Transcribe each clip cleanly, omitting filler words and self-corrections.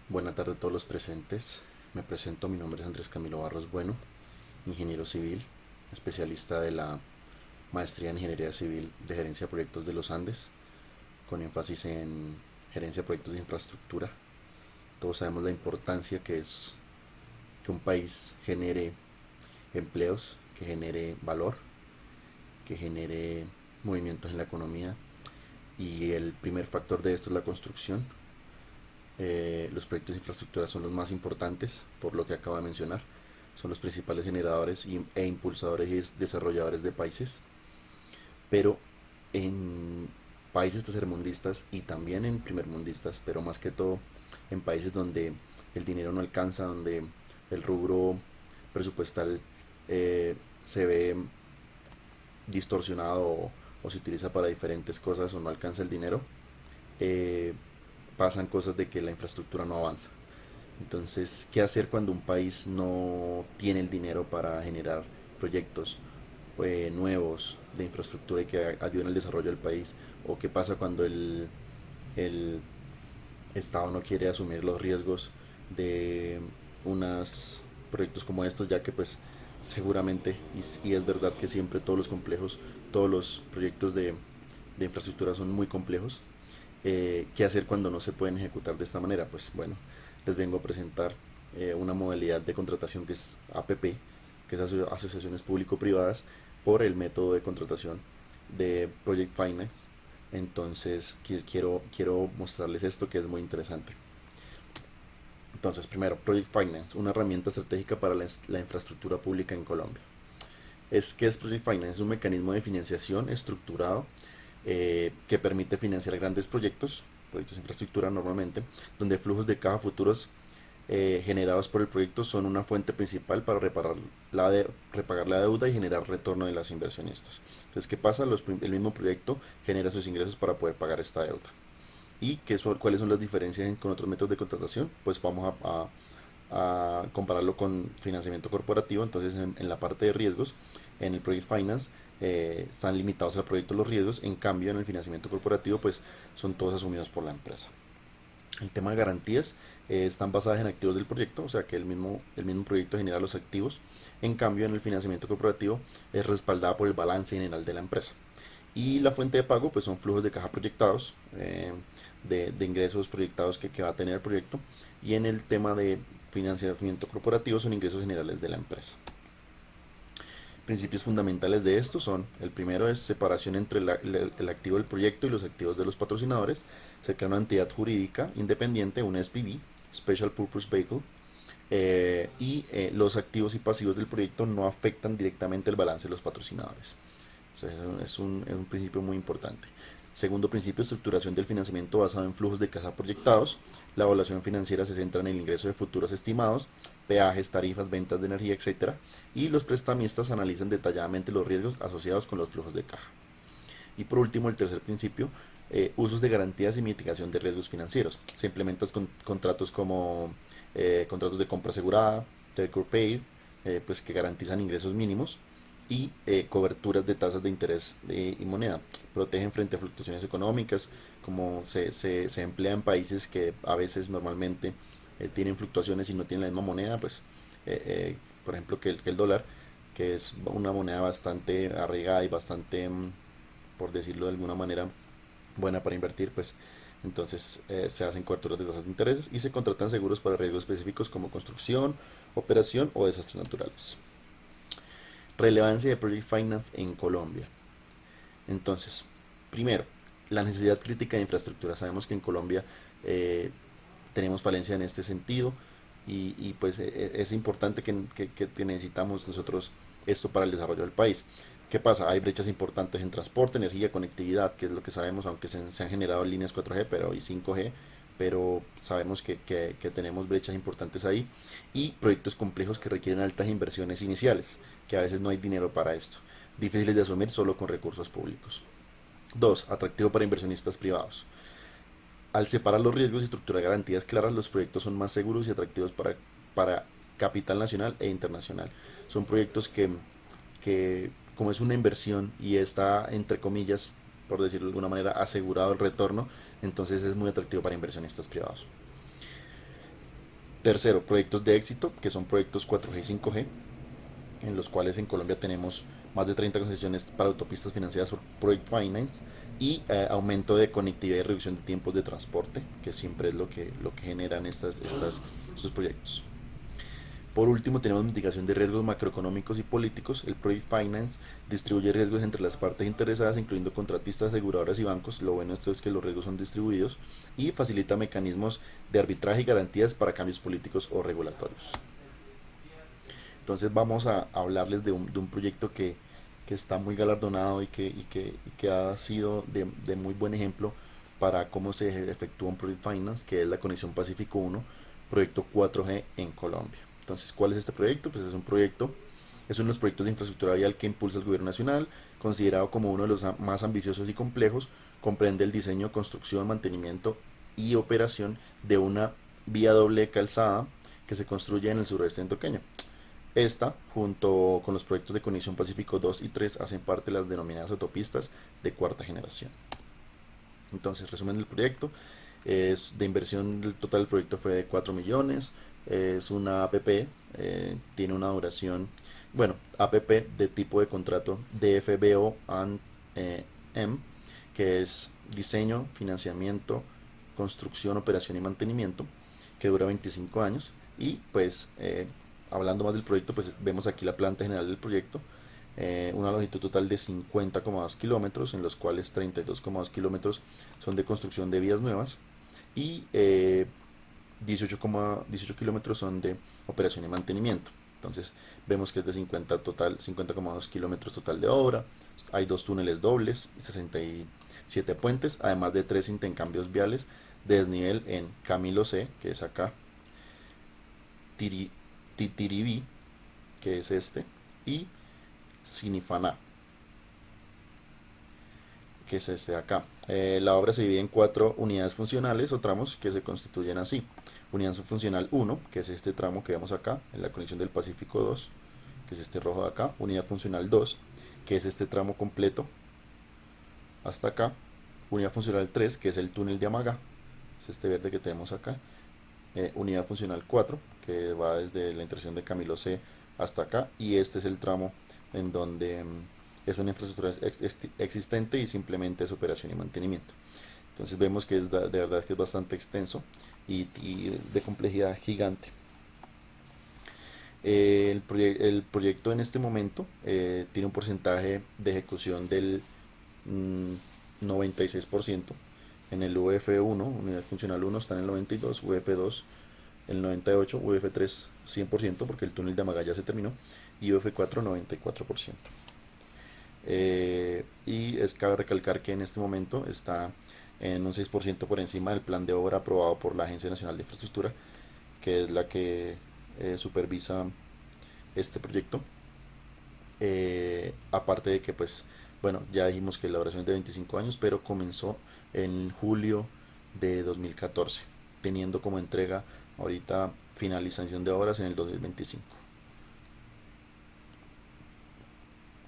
Buenas tardes a todos los presentes. Me presento, mi nombre es Andrés Camilo Barros Bueno, ingeniero civil, especialista de la Maestría en Ingeniería Civil de Gerencia de Proyectos de los Andes, con énfasis en gerencia de proyectos de infraestructura. Todos sabemos la importancia que es que un país genere empleos, que genere valor, que genere movimientos en la economía, y el primer factor de esto es la construcción. Los proyectos de infraestructura son los más importantes, por lo que acabo de mencionar. Son los principales generadores e impulsadores y desarrolladores de países. Pero en países tercermundistas y también en primermundistas, pero más que todo en países donde el dinero no alcanza, donde el rubro presupuestal se ve distorsionado o se utiliza para diferentes cosas o no alcanza el dinero, eh, pasan cosas de que la infraestructura no avanza. Entonces, ¿qué hacer cuando un país no tiene el dinero para generar proyectos nuevos de infraestructura y que ayuden al desarrollo del país? ¿O qué pasa cuando el Estado no quiere asumir los riesgos de unos proyectos como estos, ya que pues seguramente, y es verdad que siempre todos los complejos, todos los proyectos de infraestructura son muy complejos? ¿Qué hacer cuando no se pueden ejecutar de esta manera? Pues bueno, les vengo a presentar una modalidad de contratación que es APP, que es Asociaciones Público-Privadas, por el método de contratación de Project Finance. Entonces quiero mostrarles esto que es muy interesante. Entonces, primero, Project Finance, una herramienta estratégica para la infraestructura pública en Colombia. ¿Qué es Project Finance? Es un mecanismo de financiación estructurado que permite financiar grandes proyectos de infraestructura normalmente, donde flujos de caja futuros generados por el proyecto son una fuente principal para repagar la deuda y generar retorno de las inversionistas. Entonces, ¿qué pasa? El mismo proyecto genera sus ingresos para poder pagar esta deuda. ¿Y cuáles son las diferencias con otros métodos de contratación? Pues vamos a compararlo con financiamiento corporativo. Entonces, en la parte de riesgos, en el Project Finance están limitados al proyecto los riesgos. En cambio, en el financiamiento corporativo pues son todos asumidos por la empresa. El tema de garantías están basadas en activos del proyecto, o sea que el mismo proyecto genera los activos. En cambio, en el financiamiento corporativo es respaldada por el balance general de la empresa. Y la fuente de pago pues son flujos de caja proyectados, de ingresos proyectados que va a tener el proyecto. Y en el tema de financiamiento corporativo son ingresos generales de la empresa. Principios fundamentales de esto son: el primero es separación entre el activo del proyecto y los activos de los patrocinadores. Se crea una entidad jurídica independiente, una SPV, Special Purpose Vehicle, y los activos y pasivos del proyecto no afectan directamente el balance de los patrocinadores. Entonces, es un principio muy importante. Segundo principio, estructuración del financiamiento basado en flujos de caja proyectados. La evaluación financiera se centra en el ingreso de futuros estimados, peajes, tarifas, ventas de energía, etcétera. Y los prestamistas analizan detalladamente los riesgos asociados con los flujos de caja. Y por último, el tercer principio, usos de garantías y mitigación de riesgos financieros. Se implementan contratos como contratos de compra asegurada, take or pay, pues que garantizan ingresos mínimos, y coberturas de tasas de interés y moneda. Protegen frente a fluctuaciones económicas, como se emplea en países que a veces normalmente tienen fluctuaciones y no tienen la misma moneda, pues por ejemplo que el dólar, que es una moneda bastante arraigada y bastante, por decirlo de alguna manera, buena para invertir, pues entonces se hacen coberturas de tasas de intereses y se contratan seguros para riesgos específicos como construcción, operación o desastres naturales. Relevancia de Project Finance en Colombia. Entonces, primero, la necesidad crítica de infraestructura. Sabemos que en Colombia tenemos falencia en este sentido, y pues es importante que necesitamos nosotros esto para el desarrollo del país. ¿Qué pasa? Hay brechas importantes en transporte, energía, conectividad, que es lo que sabemos, aunque se han generado líneas 4G pero, y 5G, pero sabemos que tenemos brechas importantes ahí, y proyectos complejos que requieren altas inversiones iniciales, que a veces no hay dinero para esto, difíciles de asumir solo con recursos públicos. 2. Atractivo para inversionistas privados. Al separar los riesgos y estructurar garantías claras, los proyectos son más seguros y atractivos para capital nacional e internacional. Son proyectos que, como es una inversión y está, entre comillas, por decirlo de alguna manera, asegurado el retorno, entonces es muy atractivo para inversionistas privados. Tercero, proyectos de éxito, que son proyectos 4G y 5G, en los cuales en Colombia tenemos más de 30 concesiones para autopistas financiadas por Project Finance y aumento de conectividad y reducción de tiempos de transporte, que siempre es lo que generan estos proyectos. Por último, tenemos mitigación de riesgos macroeconómicos y políticos. El Project Finance distribuye riesgos entre las partes interesadas, incluyendo contratistas, aseguradoras y bancos. Lo bueno de esto es que los riesgos son distribuidos y facilita mecanismos de arbitraje y garantías para cambios políticos o regulatorios. Entonces vamos a hablarles de un proyecto que está muy galardonado y que ha sido de muy buen ejemplo para cómo se efectúa un Project Finance, que es la Conexión Pacífico 1, proyecto 4G en Colombia. Entonces, ¿cuál es este proyecto? Pues es es uno de los proyectos de infraestructura vial que impulsa el gobierno nacional, considerado como uno de los más ambiciosos y complejos. Comprende el diseño, construcción, mantenimiento y operación de una vía doble calzada que se construye en el suroeste antioqueño. Esta, junto con los proyectos de Conexión Pacífico 2 y 3, hacen parte de las denominadas autopistas de cuarta generación. Entonces, resumen del proyecto, es de inversión, el total del proyecto fue de 4 millones, es una APP, tiene una duración, bueno, APP de tipo de contrato DFBO and M, que es diseño, financiamiento, construcción, operación y mantenimiento, que dura 25 años. Y pues hablando más del proyecto, pues vemos aquí la planta general del proyecto, una longitud total de 50,2 kilómetros, en los cuales 32,2 kilómetros son de construcción de vías nuevas y 18 kilómetros son de operación y mantenimiento. Entonces vemos que es de 50,2 kilómetros total de obra, hay dos túneles dobles, 67 puentes, además de 3 intercambios viales de desnivel en Camilo C, que es acá, Titiribí, que es este, y Sinifaná, que es este de acá. La obra se divide en 4 unidades funcionales o tramos que se constituyen así. Unidad funcional 1, que es este tramo que vemos acá, en la conexión del Pacífico 2, que es este rojo de acá. Unidad funcional 2, que es este tramo completo hasta acá. Unidad funcional 3, que es el túnel de Amagá, es este verde que tenemos acá. Unidad funcional 4, que va desde la intersección de Camilo C hasta acá, y este es el tramo en donde es una infraestructura existente y simplemente es operación y mantenimiento. Entonces vemos que de verdad que es bastante extenso y de complejidad gigante. El proyecto en este momento tiene un porcentaje de ejecución del 96%. En el UF1, unidad funcional 1, está en el 92%, UF2 el 98%, UF3 100%, porque el túnel de Amagá ya se terminó, y UF4 94%. Y cabe recalcar que en este momento está en un 6% por encima del plan de obra aprobado por la Agencia Nacional de Infraestructura, que es la que supervisa este proyecto. Aparte de que, pues, bueno, ya dijimos que la duración es de 25 años, pero comenzó en julio de 2014, teniendo como entrega ahorita finalización de obras en el 2025.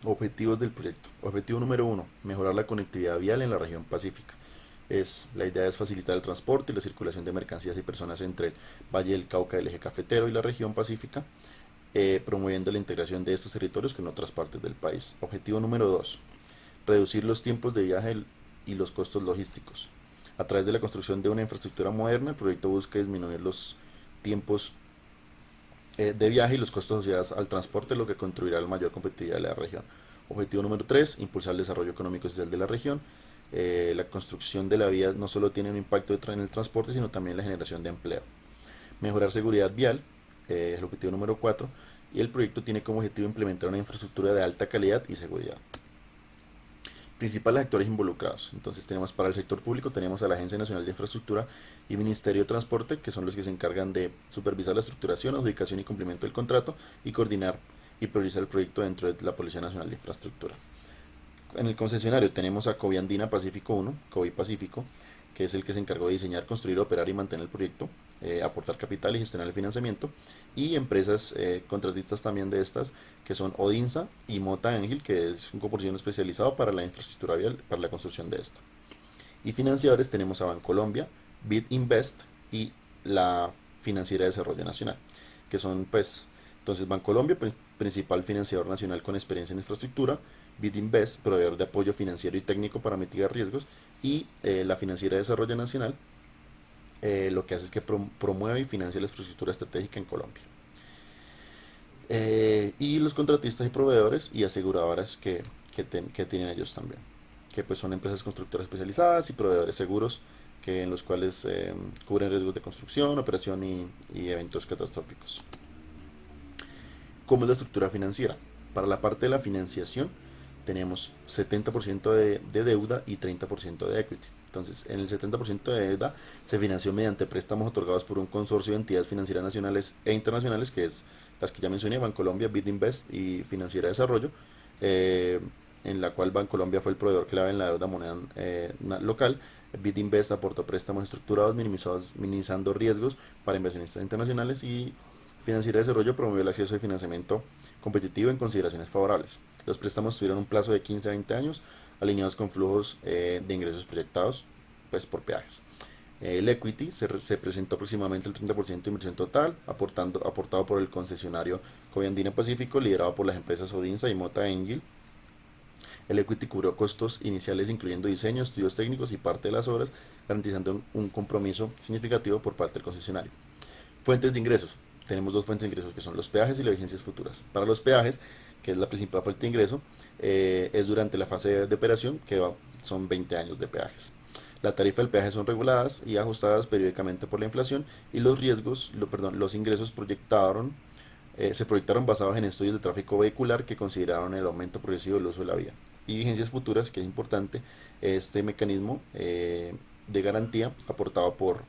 Objetivos del proyecto. Objetivo número 1, mejorar la conectividad vial en la región pacífica. La idea es facilitar el transporte y la circulación de mercancías y personas entre el Valle del Cauca, el eje cafetero y la región pacífica, promoviendo la integración de estos territorios con otras partes del país. Objetivo número 2, reducir los tiempos de viaje y los costos logísticos. A través de la construcción de una infraestructura moderna, el proyecto busca disminuir los tiempos de viaje y los costos asociados al transporte, lo que contribuirá a la mayor competitividad de la región. Objetivo número 3, impulsar el desarrollo económico y social de la región. La construcción de la vía no solo tiene un impacto en el transporte, sino también en la generación de empleo. Mejorar seguridad vial, el objetivo número 4, y el proyecto tiene como objetivo implementar una infraestructura de alta calidad y seguridad. Principales actores involucrados. Entonces tenemos para el sector público, tenemos a la Agencia Nacional de Infraestructura y Ministerio de Transporte, que son los que se encargan de supervisar la estructuración, adjudicación y cumplimiento del contrato y coordinar y priorizar el proyecto dentro de la Policía Nacional de Infraestructura. En el concesionario tenemos a Coviandina Pacífico 1, Covi Pacífico, que es el que se encargó de diseñar, construir, operar y mantener el proyecto, aportar capital y gestionar el financiamiento, y empresas contratistas también de estas, que son Odinsa y Mota Ángel, que es un consorcio especializado para la infraestructura vial, para la construcción de esta. Y financiadores tenemos a Bancolombia, Bit Invest y la Financiera de Desarrollo Nacional, que son pues, entonces Bancolombia, principal financiador nacional con experiencia en infraestructura, BidInvest, proveedor de apoyo financiero y técnico para mitigar riesgos, y la Financiera de Desarrollo Nacional, lo que hace es que promueve y financia la infraestructura estratégica en Colombia. Y los contratistas y proveedores y aseguradoras que tienen ellos también, que pues son empresas constructoras especializadas y proveedores seguros en los cuales cubren riesgos de construcción, operación y eventos catastróficos. ¿Cómo es la estructura financiera? Para la parte de la financiación tenemos 70% de deuda y 30% de equity. Entonces, en el 70% de deuda se financió mediante préstamos otorgados por un consorcio de entidades financieras nacionales e internacionales, que es las que ya mencioné, Bancolombia, BidInvest y Financiera de Desarrollo, en la cual Bancolombia fue el proveedor clave en la deuda moneda local. BidInvest aportó préstamos estructurados, minimizando riesgos para inversionistas internacionales, y Financiera de Desarrollo promovió el acceso de financiamiento competitivo en consideraciones favorables. Los préstamos tuvieron un plazo de 15 a 20 años, alineados con flujos de ingresos proyectados pues, por peajes. El equity se presentó aproximadamente el 30% de inversión total, aportado por el concesionario Coviandino Pacífico, liderado por las empresas Odinsa y Mota Engil. El equity cubrió costos iniciales incluyendo diseño, estudios técnicos y parte de las obras, garantizando un compromiso significativo por parte del concesionario. Fuentes de ingresos. Tenemos dos fuentes de ingresos, que son los peajes y las vigencias futuras. Para los peajes, que es la principal fuente de ingreso, es durante la fase de operación, que son 20 años de peajes. La tarifa del peaje son reguladas y ajustadas periódicamente por la inflación, y los ingresos se proyectaron basados en estudios de tráfico vehicular que consideraron el aumento progresivo del uso de la vía. Y vigencias futuras, que es importante, este mecanismo de garantía aportado por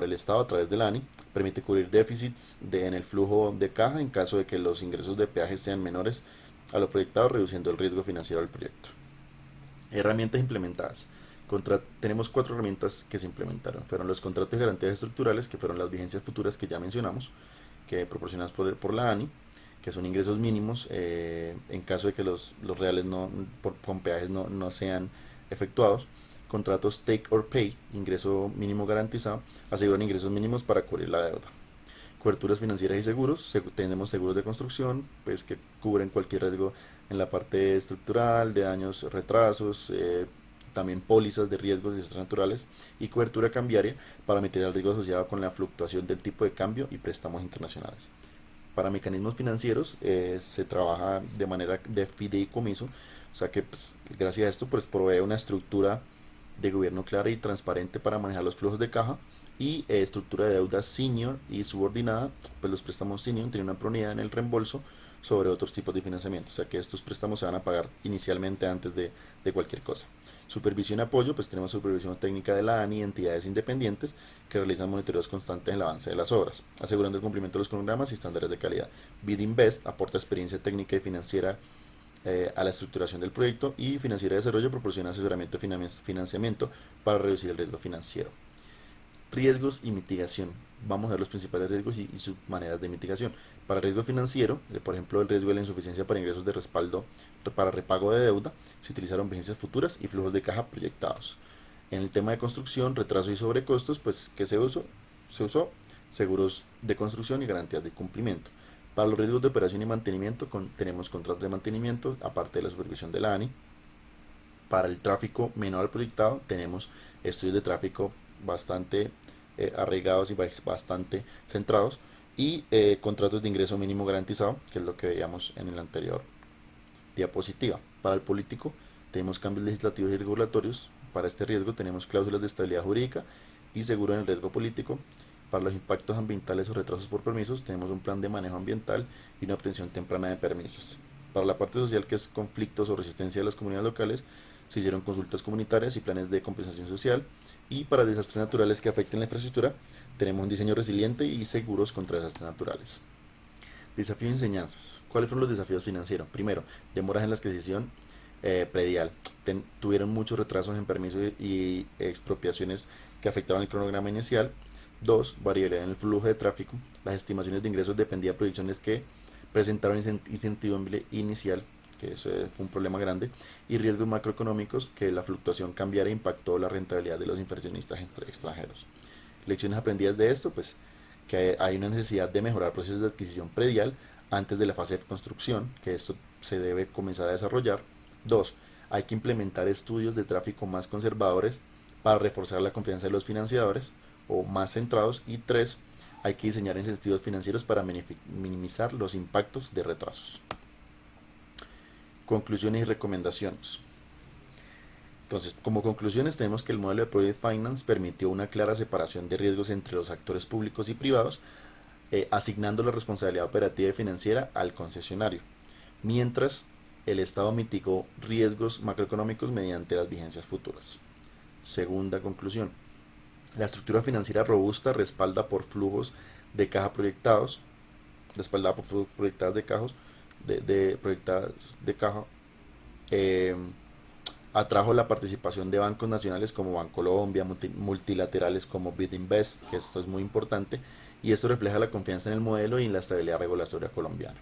el Estado a través del ANI, permite cubrir déficits en el flujo de caja en caso de que los ingresos de peaje sean menores a lo proyectado, reduciendo el riesgo financiero del proyecto. Herramientas implementadas. Tenemos 4 herramientas que se implementaron. Fueron los contratos de garantías estructurales, que fueron las vigencias futuras que ya mencionamos, que proporcionadas por la ANI, que son ingresos mínimos en caso de que los reales con peajes no sean efectuados. Contratos take or pay, ingreso mínimo garantizado, aseguran ingresos mínimos para cubrir la deuda. Coberturas financieras y seguros. Tenemos seguros de construcción, pues que cubren cualquier riesgo en la parte estructural, de daños, retrasos, también pólizas de riesgos y desastres naturales, y cobertura cambiaria para mitigar el riesgo asociado con la fluctuación del tipo de cambio y préstamos internacionales. Para mecanismos financieros se trabaja de manera de fideicomiso, o sea que pues, gracias a esto pues provee una estructura de gobierno clara y transparente para manejar los flujos de caja, y estructura de deuda senior y subordinada. Pues los préstamos senior tienen una prioridad en el reembolso sobre otros tipos de financiamiento, o sea que estos préstamos se van a pagar inicialmente antes de cualquier cosa. Supervisión y apoyo, pues tenemos supervisión técnica de la ANI y entidades independientes que realizan monitoreos constantes en el avance de las obras, asegurando el cumplimiento de los cronogramas y estándares de calidad. BidInvest aporta experiencia técnica y financiera a la estructuración del proyecto, y Financiera de Desarrollo proporciona asesoramiento y financiamiento para reducir el riesgo financiero. Riesgos y mitigación. Vamos a ver los principales riesgos y sus maneras de mitigación. Para el riesgo financiero, por ejemplo, el riesgo de la insuficiencia para ingresos de respaldo para repago de deuda, se utilizaron vigencias futuras y flujos de caja proyectados. En el tema de construcción, retraso y sobrecostos, pues ¿qué se usó? Se usó seguros de construcción y garantías de cumplimiento. Para los riesgos de operación y mantenimiento, tenemos contratos de mantenimiento, aparte de la supervisión de la ANI. Para el tráfico menor al proyectado, tenemos estudios de tráfico bastante arraigados y bastante centrados, y contratos de ingreso mínimo garantizado, que es lo que veíamos en el anterior diapositiva. Para el político, tenemos cambios legislativos y regulatorios. Para este riesgo tenemos cláusulas de estabilidad jurídica y seguro en el riesgo político. Para los impactos ambientales o retrasos por permisos, tenemos un plan de manejo ambiental y una obtención temprana de permisos. Para la parte social, que es conflictos o resistencia de las comunidades locales, se hicieron consultas comunitarias y planes de compensación social. Y para desastres naturales que afecten la infraestructura, tenemos un diseño resiliente y seguros contra desastres naturales. Desafío y enseñanzas. ¿Cuáles fueron los desafíos financieros? Primero, demoras en la adquisición predial. Tuvieron muchos retrasos en permisos y expropiaciones que afectaron el cronograma inicial. 2. Variabilidad en el flujo de tráfico. Las estimaciones de ingresos dependían de proyecciones que presentaron incertidumbre inicial, que eso fue un problema grande, y riesgos macroeconómicos, que la fluctuación cambiaria impactó la rentabilidad de los inversionistas extranjeros. Lecciones aprendidas de esto, pues que hay una necesidad de mejorar procesos de adquisición predial antes de la fase de construcción, que esto se debe comenzar a desarrollar. 2. Hay que implementar estudios de tráfico más conservadores para reforzar la confianza de los financiadores o más centrados. Y 3. Hay que diseñar incentivos financieros para minimizar los impactos de retrasos. Conclusiones y recomendaciones. Entonces, como conclusiones tenemos que el modelo de Project Finance permitió una clara separación de riesgos entre los actores públicos y privados, asignando la responsabilidad operativa y financiera al concesionario, mientras el Estado mitigó riesgos macroeconómicos mediante las vigencias futuras. Segunda conclusión, la estructura financiera robusta respalda por flujos de caja proyectados, respaldada por flujos proyectados de caja, eh, atrajo la participación de bancos nacionales como Bancolombia, multilaterales como BidInvest, que esto es muy importante, y esto refleja la confianza en el modelo y en la estabilidad regulatoria colombiana.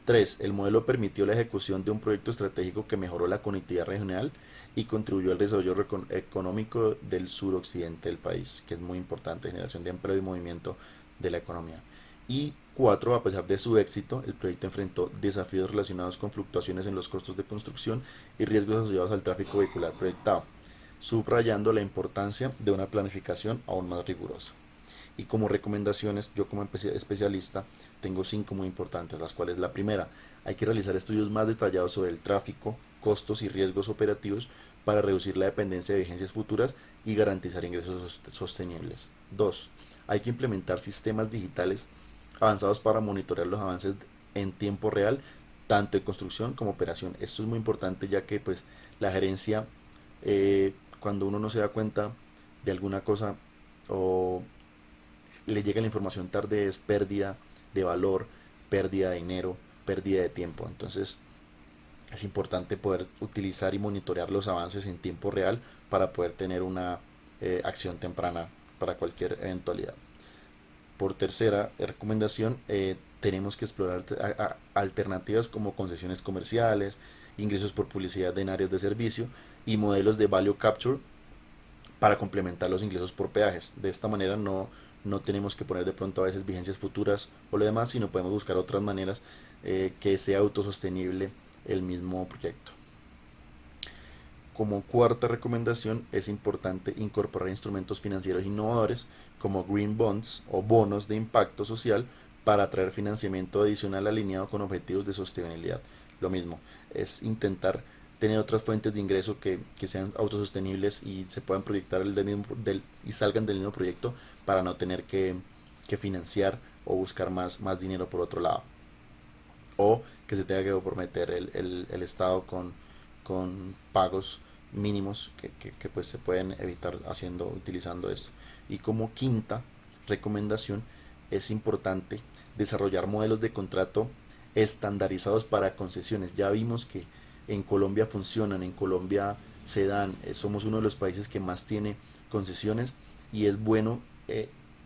3. El modelo permitió la ejecución de un proyecto estratégico que mejoró la conectividad regional y contribuyó al desarrollo económico del suroccidente del país, que es muy importante, generación de empleo y movimiento de la economía. Y 4. A pesar de su éxito, el proyecto enfrentó desafíos relacionados con fluctuaciones en los costos de construcción y riesgos asociados al tráfico vehicular proyectado, subrayando la importancia de una planificación aún más rigurosa. Y como recomendaciones, yo como especialista tengo 5 muy importantes, las cuales la primera, hay que realizar estudios más detallados sobre el tráfico, costos y riesgos operativos para reducir la dependencia de vigencias futuras y garantizar ingresos sostenibles. 2. Hay que implementar sistemas digitales avanzados para monitorear los avances en tiempo real, tanto en construcción como operación. Esto es muy importante ya que pues la gerencia, cuando uno no se da cuenta de alguna cosa o le llega la información tarde, es pérdida de valor, pérdida de dinero, pérdida de tiempo. Entonces es importante poder utilizar y monitorear los avances en tiempo real para poder tener una acción temprana para cualquier eventualidad. Por tercera recomendación, tenemos que explorar alternativas como concesiones comerciales, ingresos por publicidad en áreas de servicio y modelos de value capture para complementar los ingresos por peajes. De esta manera no tenemos que poner de pronto a veces vigencias futuras o lo demás, sino podemos buscar otras maneras que sea autosostenible el mismo proyecto. Como cuarta recomendación, es importante incorporar instrumentos financieros innovadores como green bonds o bonos de impacto social para atraer financiamiento adicional alineado con objetivos de sostenibilidad. Lo mismo, es intentar tener otras fuentes de ingreso que sean autosostenibles y se puedan proyectar y salgan del mismo proyecto para no tener que financiar o buscar más dinero por otro lado. O que se tenga que comprometer el Estado con pagos mínimos que pues se pueden evitar utilizando esto. Y como quinta recomendación, es importante desarrollar modelos de contrato estandarizados para concesiones. Ya vimos que en Colombia funcionan, en Colombia se dan, somos uno de los países que más tiene concesiones y es bueno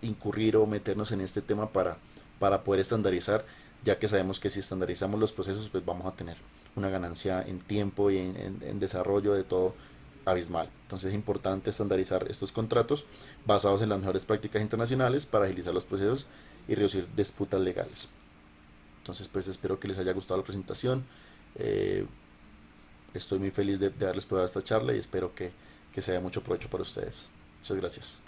incurrir o meternos en este tema para poder estandarizar, ya que sabemos que si estandarizamos los procesos pues vamos a tener una ganancia en tiempo y en desarrollo de todo abismal. Entonces es importante estandarizar estos contratos basados en las mejores prácticas internacionales para agilizar los procesos y reducir disputas legales. Entonces pues espero que les haya gustado la presentación. Estoy muy feliz de haberles podido dar esta charla y espero que sea de mucho provecho para ustedes. Muchas gracias.